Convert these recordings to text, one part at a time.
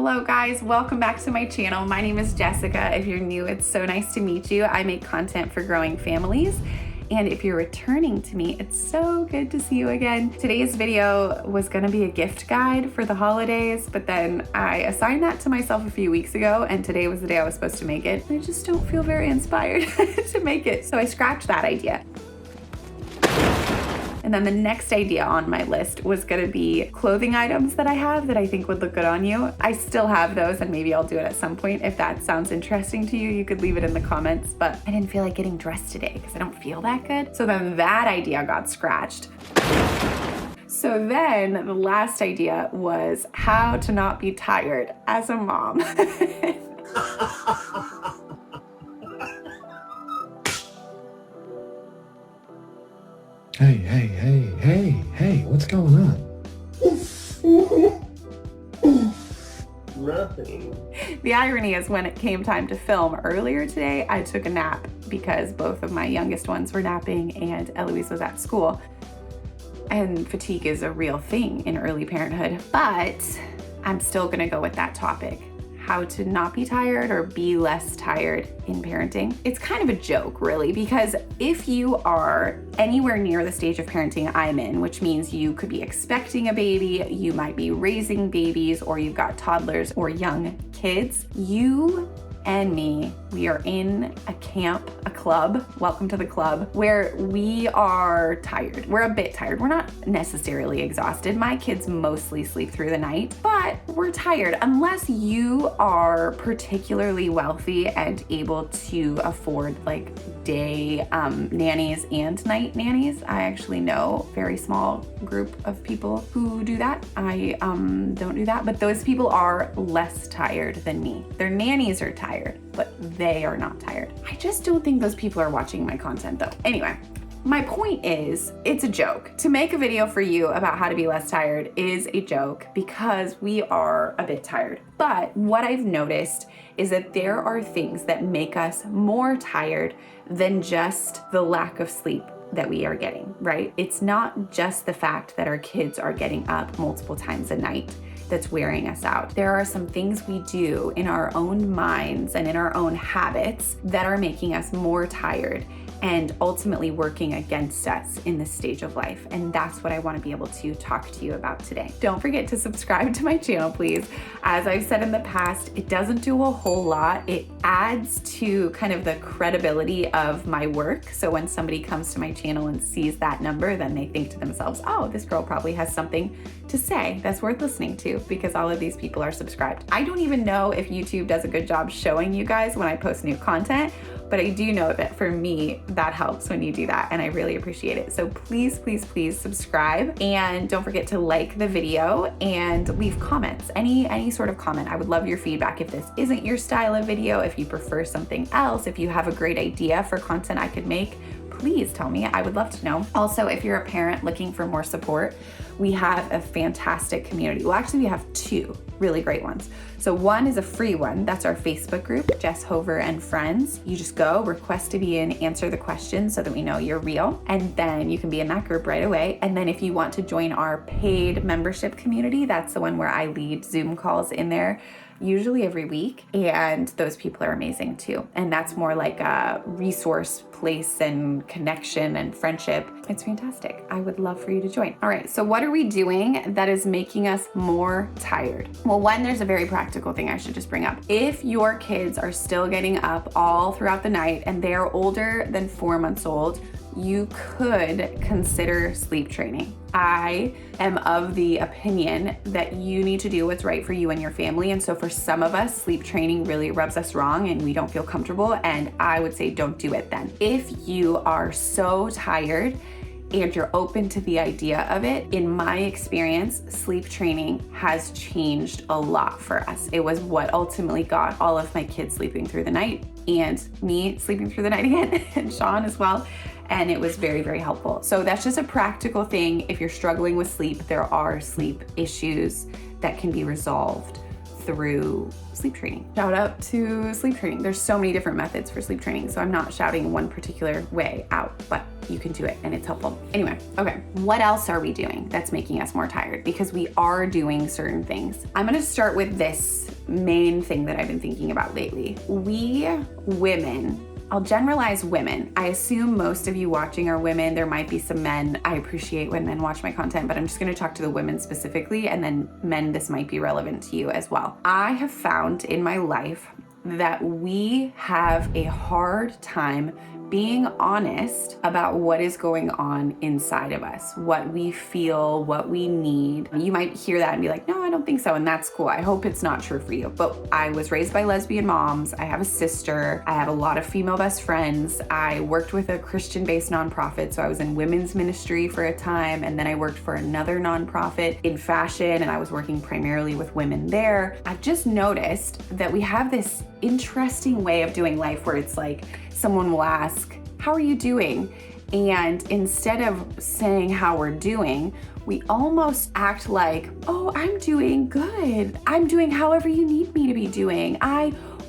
Hello guys, welcome back to my channel. My name is Jessica. If you're new, it's so nice to meet you. I make content for growing families. And if you're returning to me, it's so good to see you again. Today's video was gonna be a gift guide for the holidays, but then I assigned that to myself a few weeks ago, and today was the day I was supposed to make it. I just don't feel very inspired to make it, so I scrapped that idea. And then the next idea on my list was gonna be clothing items that I have that I think would look good on you. I still have those, and maybe I'll do it at some point. If that sounds interesting to you, you could leave it in the comments, but I didn't feel like getting dressed today because I don't feel that good. So then that idea got scratched. So then the last idea was how to not be tired as a mom. Hey, what's going on? Nothing. The irony is when it came time to film earlier today, I took a nap because both of my youngest ones were napping and Eloise was at school. And fatigue is a real thing in early parenthood, but I'm still gonna go with that topic. How to not be tired or be less tired in parenting. It's kind of a joke, really, because if you are anywhere near the stage of parenting I'm in, which means you could be expecting a baby, you might be raising babies, or you've got toddlers or young kids, you and me, we are in a camp, a club, welcome to the club, where we are tired. We're a bit tired. We're not necessarily exhausted. My kids mostly sleep through the night, but we're tired unless you are particularly wealthy and able to afford like day nannies and night nannies. I actually know a very small group of people who do that. I don't do that, but those people are less tired than me. Their nannies are tired, but they are not tired. I just don't think those people are watching my content though. Anyway, my point is, it's a joke. To make a video for you about how to be less tired is a joke because we are a bit tired. But what I've noticed is that there are things that make us more tired than just the lack of sleep that we are getting, right? It's not just the fact that our kids are getting up multiple times a night that's wearing us out. There are some things we do in our own minds and in our own habits that are making us more tired and ultimately working against us in this stage of life. And that's what I want to be able to talk to you about today. Don't forget to subscribe to my channel, please. As I've said in the past, it doesn't do a whole lot. It adds to kind of the credibility of my work. So when somebody comes to my channel and sees that number, then they think to themselves, oh, this girl probably has something to say that's worth listening to because all of these people are subscribed. I don't even know if YouTube does a good job showing you guys when I post new content, but I do know that for me, that helps when you do that, and I really appreciate it. So please subscribe, and don't forget to like the video and leave comments, any sort of comment. I would love your feedback if this isn't your style of video, if you prefer something else, if you have a great idea for content I could make, please tell me. I would love to know. Also, if you're a parent looking for more support, we have a fantastic community. Well, actually, we have two really great ones. So one is a free one. That's our Facebook group, Jess Hover and Friends. You just go, request to be in, answer the questions so that we know you're real. And then you can be in that group right away. And then if you want to join our paid membership community, that's the one where I lead Zoom calls in there, usually every week, and those people are amazing too. And that's more like a resource place and connection and friendship. It's fantastic. I would love for you to join. All right, so what are we doing that is making us more tired? Well, one, there's a very practical thing I should just bring up. If your kids are still getting up all throughout the night and they're older than 4 months old, you could consider sleep training. I am of the opinion that you need to do what's right for you and your family. And so for some of us, sleep training really rubs us wrong and we don't feel comfortable. And I would say don't do it then. If you are so tired and you're open to the idea of it, in my experience, sleep training has changed a lot for us. It was what ultimately got all of my kids sleeping through the night and me sleeping through the night again, and Sean as well. And it was very helpful. So that's just a practical thing. If you're struggling with sleep, there are sleep issues that can be resolved through sleep training. Shout out to sleep training. There's so many different methods for sleep training, so I'm not shouting one particular way out, but you can do it and it's helpful. Anyway, okay, what else are we doing that's making us more tired? Because we are doing certain things. I'm gonna start with this main thing that I've been thinking about lately. We women, I'll generalize women. I assume most of you watching are women. There might be some men. I appreciate when men watch my content, but I'm just gonna talk to the women specifically, and then men, this might be relevant to you as well. I have found in my life that we have a hard time being honest about what is going on inside of us, what we feel, what we need. You might hear that and be like, no, I don't think so. And that's cool. I hope it's not true for you. But I was raised by lesbian moms. I have a sister. I have a lot of female best friends. I worked with a Christian-based nonprofit. So I was in women's ministry for a time. And then I worked for another nonprofit in fashion. And I was working primarily with women there. I've just noticed that we have this interesting way of doing life where it's like, someone will ask, how are you doing? And instead of saying how we're doing, we almost act like, oh, I'm doing good. I'm doing however you need me to be doing.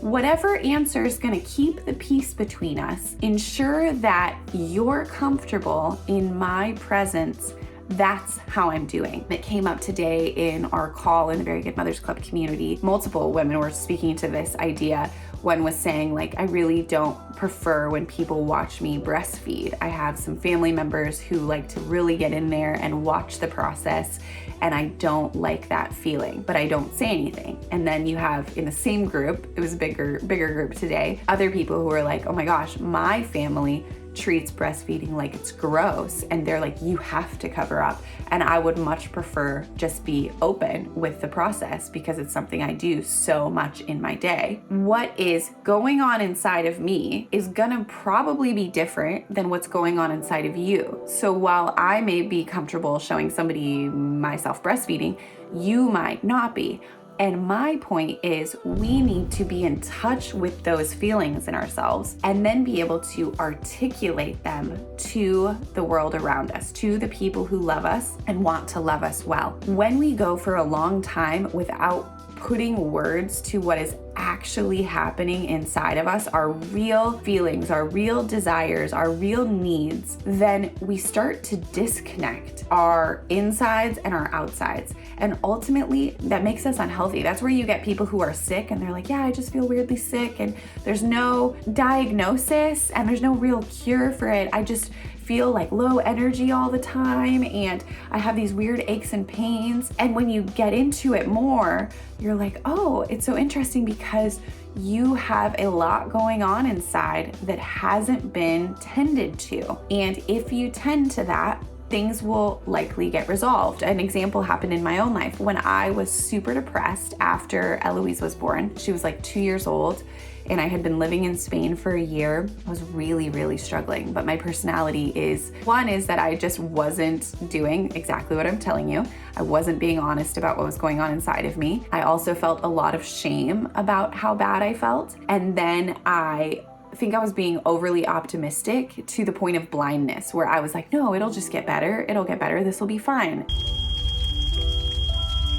Whatever answer is gonna keep the peace between us, ensure that you're comfortable in my presence. That's how I'm doing. It came up today in our call in the Very Good Mothers Club community. Multiple women were speaking to this idea. One was saying, like, I really don't prefer when people watch me breastfeed. I have some family members who like to really get in there and watch the process, and I don't like that feeling, but I don't say anything. And then you have in the same group, it was a bigger group today, other people who are like, oh my gosh, my family treats breastfeeding like it's gross, and they're like, you have to cover up. And I would much prefer just be open with the process because it's something I do so much in my day. What is going on inside of me is gonna probably be different than what's going on inside of you. So while I may be comfortable showing somebody myself breastfeeding, you might not be. And my point is, we need to be in touch with those feelings in ourselves and then be able to articulate them to the world around us, to the people who love us and want to love us well. When we go for a long time without putting words to what is actually happening inside of us, our real feelings, our real desires, our real needs, then we start to disconnect our insides and our outsides. And ultimately, that makes us unhealthy. That's where you get people who are sick and they're like, yeah, I just feel weirdly sick, and there's no diagnosis and there's no real cure for it. I just feel like low energy all the time, and I have these weird aches and pains. And when you get into it more, you're like, oh, it's so interesting because you have a lot going on inside that hasn't been tended to. And if you tend to that, things will likely get resolved. An example happened in my own life when I was super depressed after Eloise was born. She was like 2 years old, and I had been living in Spain for a year. I was really struggling, but my personality is, one is that I just wasn't doing exactly what I'm telling you. I wasn't being honest about what was going on inside of me. I also felt a lot of shame about how bad I felt. And then I think I was being overly optimistic to the point of blindness, where I was like, no, it'll just get better. It'll get better. This will be fine.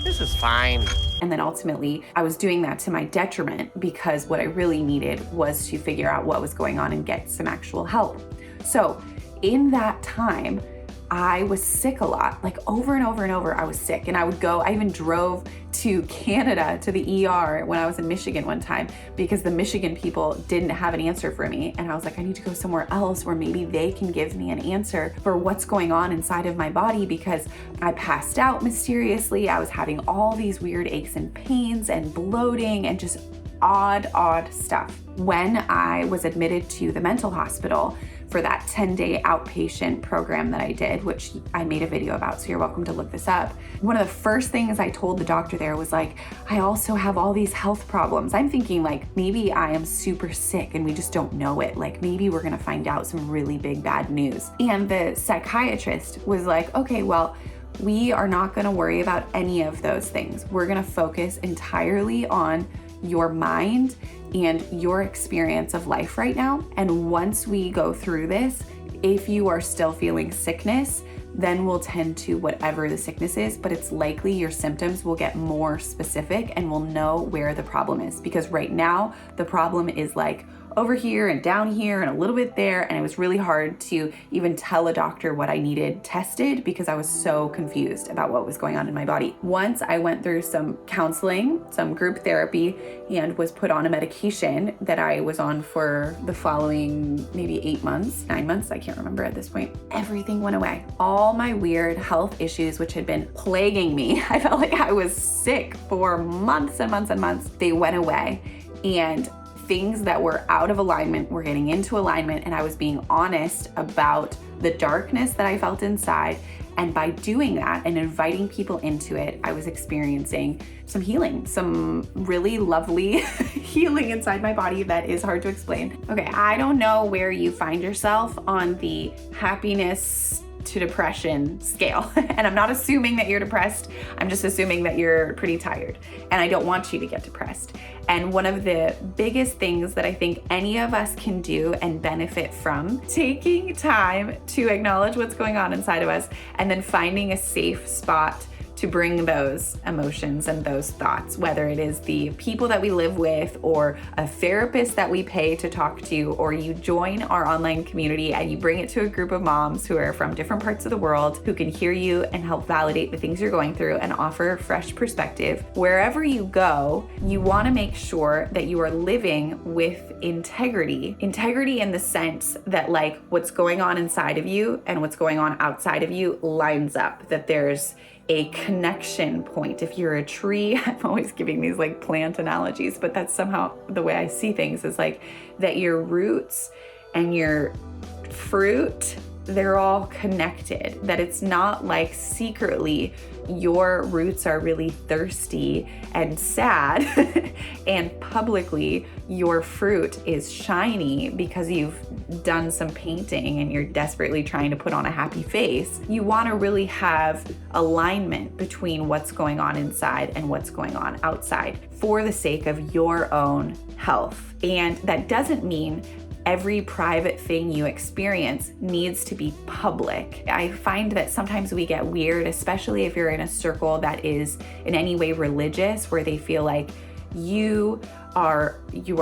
This is fine. And then ultimately, I was doing that to my detriment because what I really needed was to figure out what was going on and get some actual help. So in that time, I was sick a lot, like over and over and over, I was sick. And I even drove to Canada to the ER when I was in Michigan one time because the Michigan people didn't have an answer for me. And I was like, I need to go somewhere else where maybe they can give me an answer for what's going on inside of my body, because I passed out mysteriously. I was having all these weird aches and pains and bloating and just odd stuff. When I was admitted to the mental hospital for that 10-day outpatient program that I did, which I made a video about, so you're welcome to look this up. One of the first things I told the doctor there was like, I also have all these health problems. I'm thinking like, maybe I am super sick and we just don't know it. Like maybe we're gonna find out some really big bad news. And the psychiatrist was like, okay, well, we are not gonna worry about any of those things. We're gonna focus entirely on your mind and your experience of life right now. And once we go through this, if you are still feeling sickness, then we'll tend to whatever the sickness is, but it's likely your symptoms will get more specific and we'll know where the problem is. Because right now, the problem is like over here and down here and a little bit there. And it was really hard to even tell a doctor what I needed tested because I was so confused about what was going on in my body. Once I went through some counseling, some group therapy, and was put on a medication that I was on for the following maybe 8 months, 9 months, I can't remember at this point, everything went away. All my weird health issues, which had been plaguing me, I felt like I was sick for months and months and months, they went away. And things that were out of alignment were getting into alignment, and I was being honest about the darkness that I felt inside. And by doing that and inviting people into it, I was experiencing some healing, some really lovely healing inside my body that is hard to explain. Okay, I don't know where you find yourself on the happiness to depression scale. And I'm not assuming that you're depressed. I'm just assuming that you're pretty tired. And I don't want you to get depressed. And one of the biggest things that I think any of us can do and benefit from, taking time to acknowledge what's going on inside of us and then finding a safe spot to bring those emotions and those thoughts, whether it is the people that we live with or a therapist that we pay to talk to, or you join our online community and you bring it to a group of moms who are from different parts of the world who can hear you and help validate the things you're going through and offer fresh perspective. Wherever you go, you want to make sure that you are living with integrity. Integrity in the sense that like what's going on inside of you and what's going on outside of you lines up, that there's a connection point. If you're a tree, I'm always giving these like plant analogies, but that's somehow the way I see things, is like that your roots and your fruit, they're all connected, that it's not like secretly your roots are really thirsty and sad and publicly your fruit is shiny because you've done some painting and you're desperately trying to put on a happy face. You want to really have alignment between what's going on inside and what's going on outside for the sake of your own health. And that doesn't mean every private thing you experience needs to be public. I find that sometimes we get weird, especially if you're in a circle that is in any way religious, where they feel like you are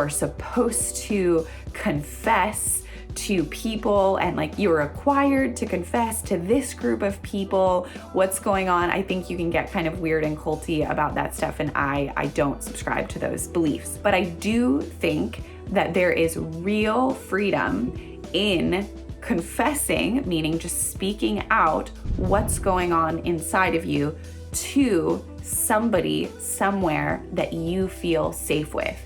supposed to confess to people and like you're required to confess to this group of people what's going on. I think you can get kind of weird and culty about that stuff, and I don't subscribe to those beliefs. But I do think that there is real freedom in confessing, meaning just speaking out what's going on inside of you to somebody somewhere that you feel safe with,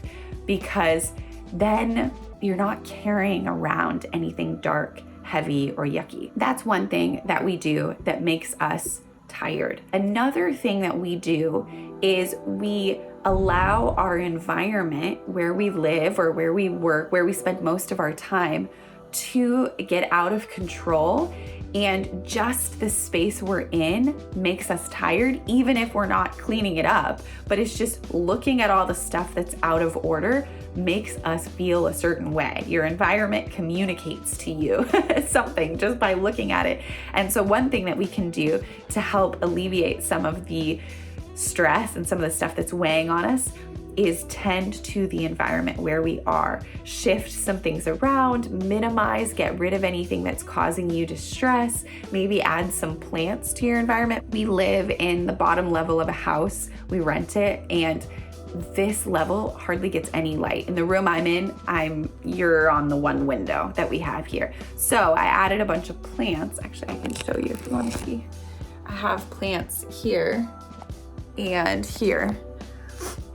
because then you're not carrying around anything dark, heavy, or yucky. That's one thing that we do that makes us tired. Another thing that we do is we allow our environment where we live or where we work, where we spend most of our time, to get out of control. And just the space we're in makes us tired, even if we're not cleaning it up. But it's just looking at all the stuff that's out of order makes us feel a certain way. Your environment communicates to you something just by looking at it. And so one thing that we can do to help alleviate some of the stress and some of the stuff that's weighing on us is tend to the environment where we are. Shift some things around, minimize, get rid of anything that's causing you distress, maybe add some plants to your environment. We live in the bottom level of a house, we rent it, and this level hardly gets any light. In the room I'm in, you're on the one window that we have here. So I added a bunch of plants. Actually, I can show you if you want to see. I have plants here and here.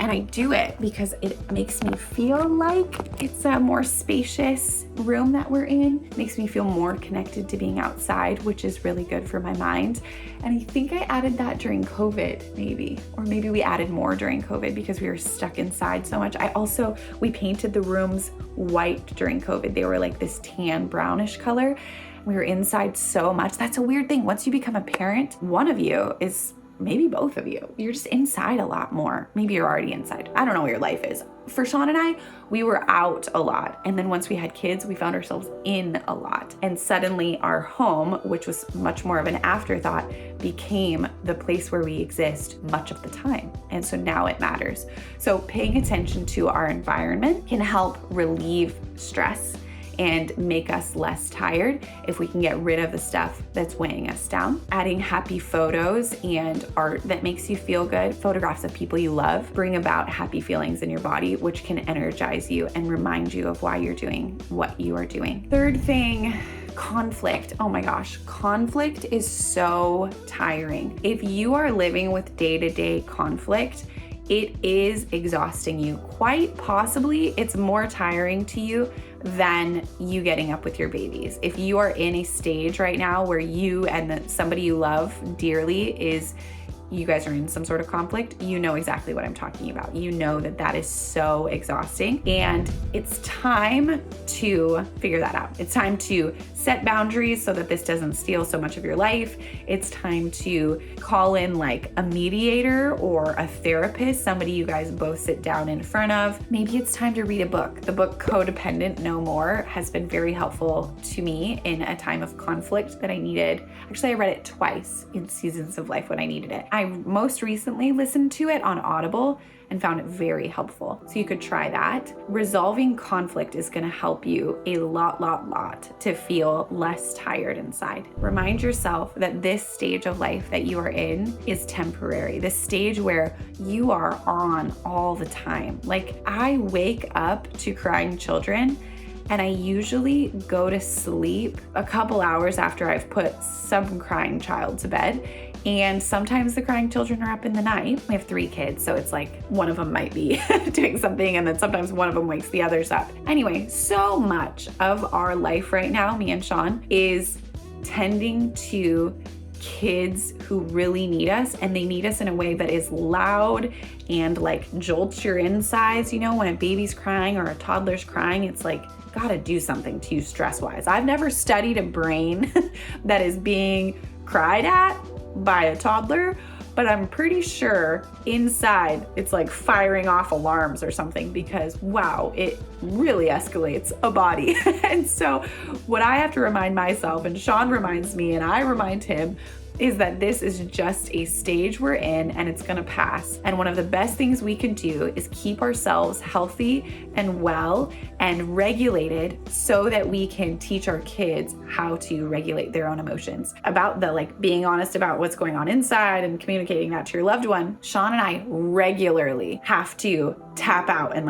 And I do it because it makes me feel like it's a more spacious room that we're in. It makes me feel more connected to being outside, which is really good for my mind. And I think I added that during COVID, maybe, or maybe we added more during COVID because we were stuck inside so much. We painted the rooms white during COVID. They were like this tan brownish color. We were inside so much. That's a weird thing. Once you become a parent, one of you is, maybe both of you, you're just inside a lot more. Maybe you're already inside. I don't know what your life is. For Sean and I, we were out a lot. And then once we had kids, we found ourselves in a lot. And suddenly our home, which was much more of an afterthought, became the place where we exist much of the time. And so now it matters. So paying attention to our environment can help relieve stress and make us less tired if we can get rid of the stuff that's weighing us down. Adding happy photos and art that makes you feel good, photographs of people you love, bring about happy feelings in your body, which can energize you and remind you of why you're doing what you are doing. Third thing, conflict. Oh my gosh, conflict is so tiring. If you are living with day-to-day conflict, it is exhausting you. Quite possibly, it's more tiring to you than you getting up with your babies. If you are in a stage right now where you and somebody you love dearly you guys are in some sort of conflict, you know exactly what I'm talking about. You know that is so exhausting, and it's time to figure that out. It's time to set boundaries so that this doesn't steal so much of your life. It's time to call in like a mediator or a therapist, somebody you guys both sit down in front of. Maybe it's time to read a book. The book Codependent No More has been very helpful to me in a time of conflict that I needed. Actually, I read it twice in seasons of life when I needed it. I most recently listened to it on Audible and found it very helpful. So you could try that. Resolving conflict is gonna help you a lot to feel less tired inside. Remind yourself that this stage of life that you are in is temporary. This stage where you are on all the time. Like, I wake up to crying children, and I usually go to sleep a couple hours after I've put some crying child to bed. And sometimes the crying children are up in the night. We have 3 kids, so it's like one of them might be doing something, and then sometimes one of them wakes the others up. Anyway, so much of our life right now, me and Sean, is tending to kids who really need us, and they need us in a way that is loud and like jolts your insides. You know, when a baby's crying or a toddler's crying, it's like, gotta do something to you stress-wise. I've never studied a brain that is being cried at by a toddler, but I'm pretty sure inside it's like firing off alarms or something, because wow, it really escalates a body. And so what I have to remind myself, and Sean reminds me and I remind him, is that this is just a stage we're in and it's gonna pass. And one of the best things we can do is keep ourselves healthy and well and regulated so that we can teach our kids how to regulate their own emotions. About the being honest about what's going on inside and communicating that to your loved one, Sean and I regularly have to tap out and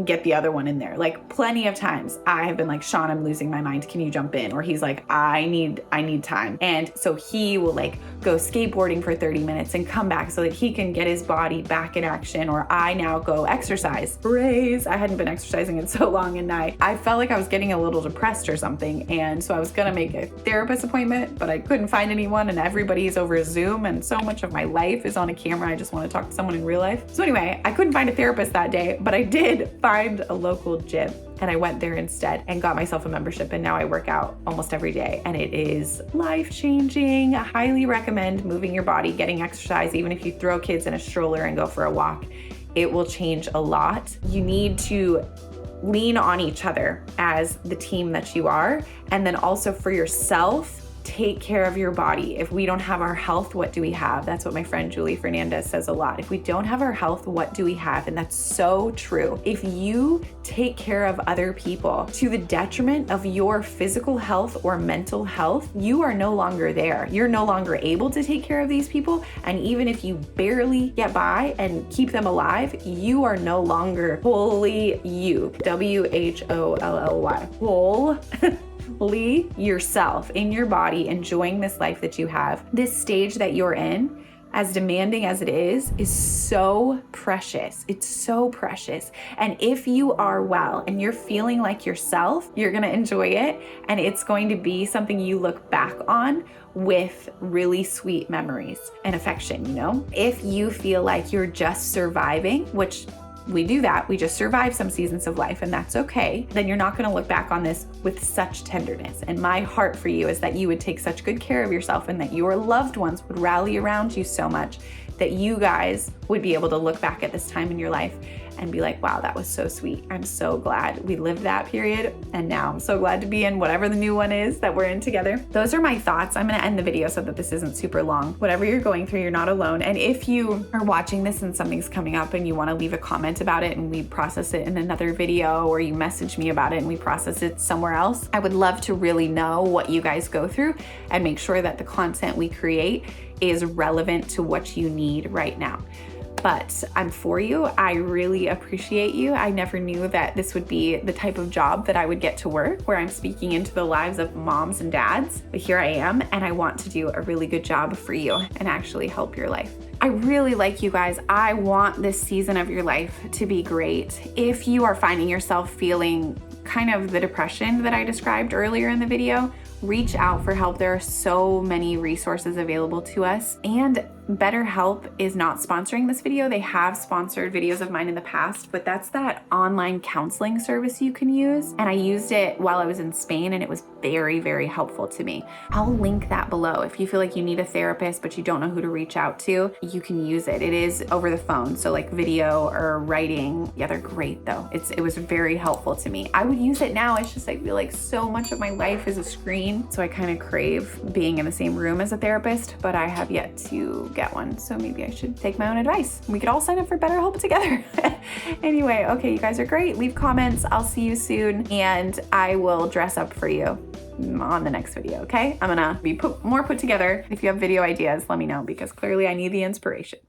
get the other one in there. Plenty of times I have been like, Sean, I'm losing my mind. Can you jump in? Or he's like, I need time. And so he will go skateboarding for 30 minutes and come back so that he can get his body back in action. Or I now go exercise. Raise. I hadn't been exercising in so long, and I felt like I was getting a little depressed or something. And so I was gonna make a therapist appointment, but I couldn't find anyone, and everybody's over Zoom, and so much of my life is on a camera. I just want to talk to someone in real life. So anyway, I couldn't find a therapist that day, but I did find a local gym, and I went there instead and got myself a membership, and now I work out almost every day, and it is life-changing. I highly recommend moving your body, getting exercise, even if you throw kids in a stroller and go for a walk. It will change a lot. You need to lean on each other as the team that you are, and then also for yourself, take care of your body. If we don't have our health, what do we have? That's what my friend Julie Fernandez says a lot. If we don't have our health, what do we have? And that's so true. If you take care of other people to the detriment of your physical health or mental health, you are no longer there. You're no longer able to take care of these people. And even if you barely get by and keep them alive, you are no longer wholly you. WHOLLY. Whole. Yourself in your body, enjoying this life that you have. This stage that you're in, as demanding as it is so precious. It's so precious. And if you are well and you're feeling like yourself, you're gonna enjoy it, and it's going to be something you look back on with really sweet memories and affection, you know? If you feel like you're just surviving, which we do that, we just survive some seasons of life, and that's okay, then you're not gonna look back on this with such tenderness. And my heart for you is that you would take such good care of yourself, and that your loved ones would rally around you so much that you guys would be able to look back at this time in your life and be like, wow, that was so sweet. I'm so glad we lived that period. And now I'm so glad to be in whatever the new one is that we're in together. Those are my thoughts. I'm going to end the video so that this isn't super long. Whatever you're going through, you're not alone. And if you are watching this and something's coming up and you want to leave a comment about it and we process it in another video, or you message me about it and we process it somewhere else, I would love to really know what you guys go through and make sure that the content we create is relevant to what you need right now. But I'm for you. I really appreciate you. I never knew that this would be the type of job that I would get to work, where I'm speaking into the lives of moms and dads. But here I am, and I want to do a really good job for you and actually help your life. I really like you guys. I want this season of your life to be great. If you are finding yourself feeling kind of the depression that I described earlier in the video, reach out for help. There are so many resources available to us, and BetterHelp is not sponsoring this video. They have sponsored videos of mine in the past, but that's that online counseling service you can use. And I used it while I was in Spain, and it was very, very helpful to me. I'll link that below. If you feel like you need a therapist, but you don't know who to reach out to, you can use it. It is over the phone, so like video or writing. Yeah, they're great though. It was very helpful to me. I would use it now. It's just, I feel like so much of my life is a screen, so I kind of crave being in the same room as a therapist, but I have yet to get one, so maybe I should take my own advice. We could all sign up for BetterHelp together. Anyway, okay, you guys are great. Leave comments. I'll see you soon, and I will dress up for you on the next video, okay? I'm gonna be more put together. If you have video ideas, let me know, because clearly I need the inspiration.